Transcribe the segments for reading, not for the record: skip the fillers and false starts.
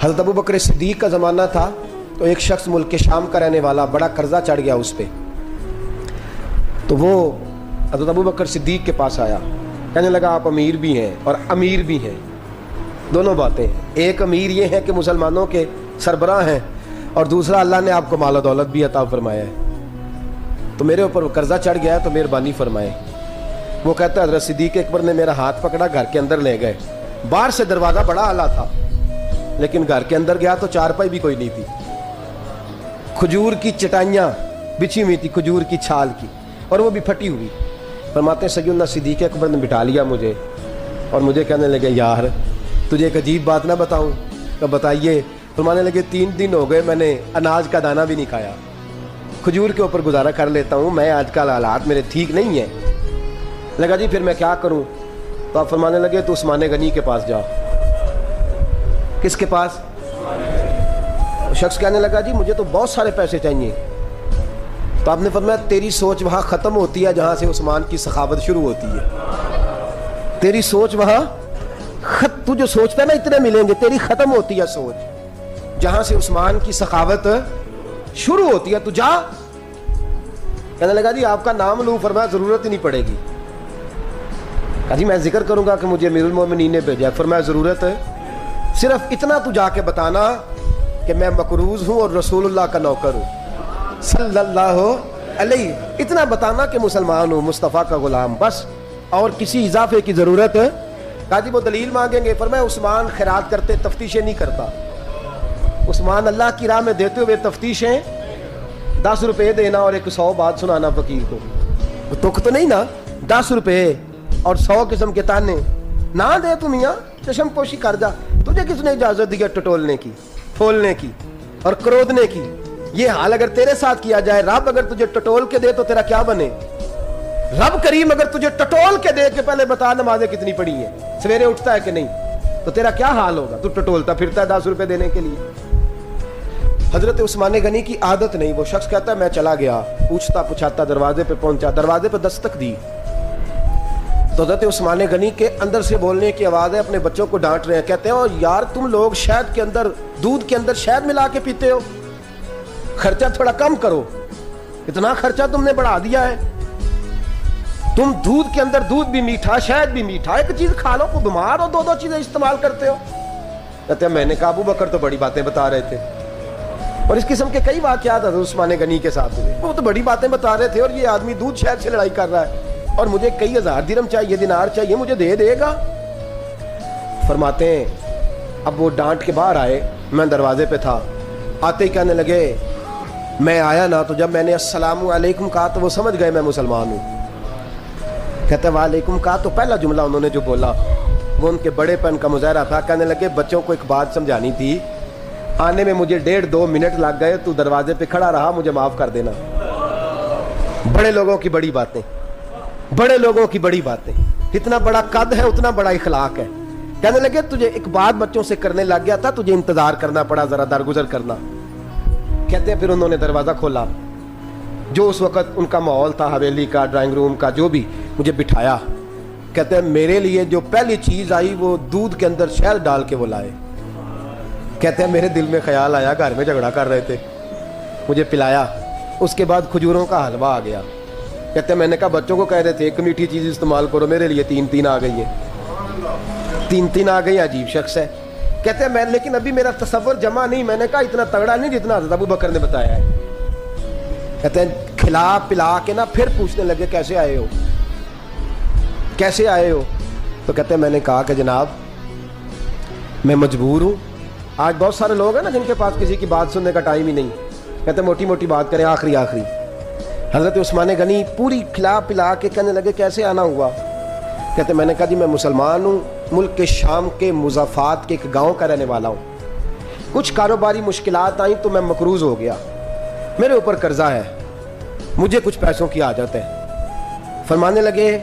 حضرت ابو بکر صدیق کا زمانہ تھا تو ایک شخص ملک شام کا رہنے والا، بڑا قرضہ چڑھ گیا اس پہ، تو وہ حضرت ابو بکر صدیق کے پاس آیا، کہنے لگا آپ امیر بھی ہیں اور امیر بھی ہیں، دونوں باتیں ہیں، ایک امیر یہ ہے کہ مسلمانوں کے سربراہ ہیں، اور دوسرا اللہ نے آپ کو مال و دولت بھی عطا فرمایا ہے، تو میرے اوپر قرضہ چڑھ گیا ہے تو مہربانی فرمائے۔ وہ کہتا ہے حضرت صدیق اکبر نے میرا ہاتھ پکڑا، گھر کے اندر لے گئے، باہر سے دروازہ بڑا اعلیٰ تھا لیکن گھر کے اندر گیا تو چارپائی بھی کوئی نہیں تھی، کھجور کی چٹائیاں بچھی ہوئی تھی، کھجور کی چھال کی، اور وہ بھی پھٹی ہوئی۔ فرماتے ہیں سیدنا صدیق اکبر نے بٹھا لیا مجھے اور مجھے کہنے لگے یار تجھے ایک عجیب بات نہ بتاؤں؟ کہ بتائیے۔ فرمانے لگے 3 دن ہو گئے میں نے اناج کا دانہ بھی نہیں کھایا، کھجور کے اوپر گزارا کر لیتا ہوں، میں آج کل حالات میرے ٹھیک نہیں ہیں۔ لگا جی پھر میں کیا کروں؟ تو آپ فرمانے لگے تو عثمان غنی کے پاس جا۔ کس کے پاس؟ شخص کہنے لگا جی مجھے تو بہت سارے پیسے چاہیے۔ تو آپ نے فرمایا تیری سوچ وہاں ختم ہوتی ہے جہاں سے عثمان کی سخاوت شروع ہوتی ہے، تیری سوچ وہاں تو جو سوچتا ہے نا اتنے ملیں گے، تیری ختم ہوتی ہے سوچ جہاں سے عثمان کی سخاوت شروع ہوتی ہے، تو جا۔ کہنے لگا جی آپ کا نام لوں؟ فرمایا ضرورت ہی نہیں پڑے گی۔ کہا جی میں ذکر کروں گا کہ مجھے امیر المومنین نے بھیجا ہے۔ فرمایا ضرورت ہے، صرف اتنا تو جا کے بتانا کہ میں مقروض ہوں اور رسول اللہ کا نوکر ہوں صلی اللہ علیہ، اتنا بتانا کہ مسلمان ہوں، مصطفیٰ کا غلام، بس، اور کسی اضافے کی ضرورت ہے۔ کہا جی وہ دلیل مانگیں گے؟ فرمایا عثمان خیرات کرتے تفتیشیں نہیں کرتا، عثمان اللہ کی راہ میں دیتے ہوئے تفتیشیں 10 روپے دینا اور 100 بات سنانا فقیر کو، تک تو نہیں نا، 10 روپے اور 100 قسم کے تانے نہ دے تو میاں چشم پوشی کر جا، تجھے کس نے اجازت دی ہے ٹٹولنے کی، پھولنے کی اور کرودنے کی؟ یہ حال اگر تیرے ساتھ کیا جائے، رب اگر تجھے ٹٹول کے دے تو تیرا کیا بنے؟ رب کریم اگر تجھے ٹٹول کے دے کہ پہلے بتا نمازیں کتنی پڑھی ہیں، سویرے اٹھتا ہے کہ نہیں، تو تیرا کیا حال ہوگا؟ تو ٹٹولتا پھرتا ہے 10 روپے دینے کے لیے۔ حضرت عثمان غنی کی عادت نہیں، وہ شخص کہتا ہے میں چلا گیا، پوچھتا پچھاتا دروازے پہ پہنچا، دروازے پہ دستک دی تو حضرت عثمان غنی کے اندر سے بولنے کی آواز ہے، اپنے بچوں کو ڈانٹ رہے ہیں، کہتے ہیں یار تم لوگ شہد کے اندر، دودھ کے اندر شہد ملا کے پیتے ہو، خرچہ تھوڑا کم کرو، اتنا خرچہ تم نے بڑھا دیا ہے، تم دودھ کے اندر دودھ بھی میٹھا شہد بھی میٹھا، ایک چیز کھا لو، کو بیمار ہو، 2 چیزیں استعمال کرتے ہو۔ کہتے ہیں میں نے کہا ابو بکر تو بڑی باتیں بتا رہے تھے، اور اس قسم کے کئی واقعات حضرت عثمان غنی کے ساتھ ہوئے، وہ تو بڑی باتیں بتا رہے تھے، اور یہ آدمی دودھ شہد سے لڑائی کر رہا ہے اور مجھے کئی ہزار درہم چاہیے، دینار چاہیے، مجھے دے گا؟ فرماتے ہیں اب وہ ڈانٹ کے باہر آئے، میں دروازے پہ تھا، آتے ہی کہنے لگے میں آیا نا تو جب میں نے السلام علیکم کہا تو وہ سمجھ گئے میں مسلمان ہوں۔ کہتے ہیں وعلیکم کہا تو پہلا جملہ انہوں نے جو بولا وہ ان کے بڑے پن کا مظاہرہ تھا۔ کہنے لگے بچوں کو ایک بات سمجھانی تھی، آنے میں مجھے 1.5-2 منٹ لگ گئے، تو دروازے پہ کھڑا رہا، مجھے معاف کر دینا۔ بڑے لوگوں کی بڑی باتیں، بڑے لوگوں کی بڑی باتیں، اتنا بڑا قد ہے اتنا بڑا اخلاق ہے۔ کہنے لگے تجھے ایک بات بچوں سے کرنے لگ گیا تھا، تجھے انتظار کرنا پڑا، ذرا درگزر کرنا۔ کہتے ہیں پھر انہوں نے دروازہ کھولا، جو اس وقت ان کا ماحول تھا، حویلی کا، ڈرائنگ روم کا، جو بھی، مجھے بٹھایا۔ کہتے ہیں میرے لیے جو پہلی چیز آئی وہ دودھ کے اندر شہد ڈال کے وہ لائے۔ کہتے ہیں میرے دل میں خیال آیا گھر میں جھگڑا کر رہے تھے، مجھے پلایا، اس کے بعد کھجوروں کا حلوہ آ گیا۔ کہتے ہیں میں نے کہا بچوں کو کہہ رہے تھے ایک میٹھی چیز استعمال کرو، میرے لیے 3 آ گئی ہیں، 3 آ گئی، عجیب شخص ہے۔ کہتے ہیں میں لیکن ابھی میرا تصور جمع نہیں، میں نے کہا اتنا تگڑا نہیں جتنا حضرت ابو بکر نے بتایا ہے۔ کہتے ہیں کھلا پلا کے نا پھر پوچھنے لگے کیسے آئے ہو، کیسے آئے ہو؟ تو کہتے ہیں میں نے کہا کہ جناب میں مجبور ہوں، آج بہت سارے لوگ ہیں نا جن کے پاس کسی کی بات سننے کا ٹائم ہی نہیں، کہتے ہیں موٹی موٹی بات کریں، آخری۔ حضرت عثمان غنی پوری کھلا پلا کے کہنے لگے کیسے آنا ہوا؟ کہتے میں نے کہا جی میں مسلمان ہوں، ملک کے شام کے مضافات کے ایک گاؤں کا رہنے والا ہوں، کچھ کاروباری مشکلات آئیں تو میں مقروض ہو گیا، میرے اوپر قرضہ ہے، مجھے کچھ پیسوں کی حاجت ہے۔ فرمانے لگے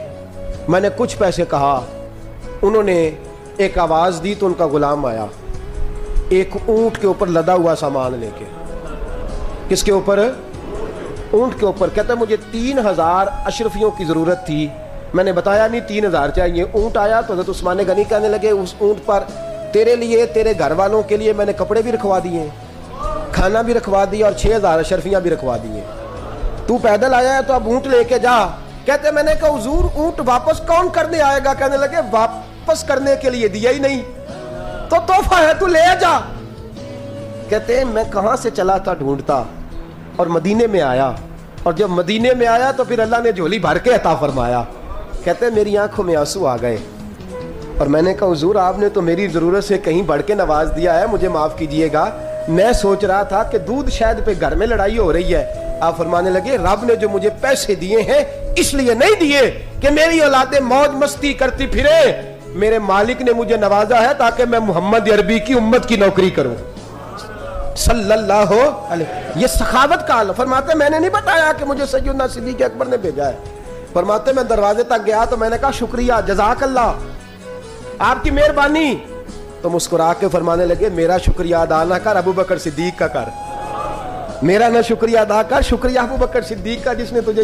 میں نے کچھ پیسے کہا، انہوں نے ایک آواز دی تو ان کا غلام آیا، ایک اونٹ کے اوپر لدا ہوا سامان لے کے۔ کس کے اوپر؟ اونٹ کے اوپر۔ کہتا ہے مجھے 3000 اشرفیوں کی ضرورت تھی، میں نے بتایا نہیں 3000 چاہیے۔ اونٹ آیا تو حضرت عثمان غنی کہنے لگے اس اونٹ پر تیرے لیے تیرے گھر والوں کے لیے میں نے کپڑے بھی رکھوا دیے, کھانا بھی رکھوا دیا اور 6000 اشرفیاں بھی رکھوا دیے. تو پیدل آیا ہے تو اب اونٹ لے کے جا. کہتے میں نے کہا حضور اونٹ واپس کون کرنے آئے گا؟ کہنے لگے واپس کرنے کے لیے دیا ہی نہیں تو تحفہ ہے, تو لے جا. کہتے میں کہاں سے چلا تھا ڈھونڈتا اور مدینے میں آیا, اور جب مدینے میں آیا تو پھر اللہ نے جھولی بھر کے عطا فرمایا. کہتے میری آنکھوں میں آنسو آ گئے اور میں نے کہا حضور آپ نے تو میری ضرورت سے کہیں بڑھ کے نواز دیا ہے, مجھے معاف کیجئے گا. میں سوچ رہا تھا کہ دودھ شاید پہ گھر میں لڑائی ہو رہی ہے. آپ فرمانے لگے رب نے جو مجھے پیسے دیے ہیں اس لیے نہیں دیے کہ میری اولادیں موج مستی کرتی پھرے, میرے مالک نے مجھے نوازا ہے تاکہ میں محمد عربی کی امت کی نوکری کروں صلی اللہ علیہ. یہ سخاوت کا حال. فرماتے میں نے نہیں بتایا کہ مجھے سیدنا صدیق اکبر نے بھیجا ہے. فرماتے میں دروازے تک گیا تو میں نے کہا شکریہ, جزاک اللہ, آپ کی مہربانی. تو مسکرا کے فرمانے لگے میرا شکریہ ادا نہ کر, ابو بکر صدیق کا کر. میرا نہ شکریہ ادا کر, شکریہ ابو بکر صدیق کا جس نے تجھے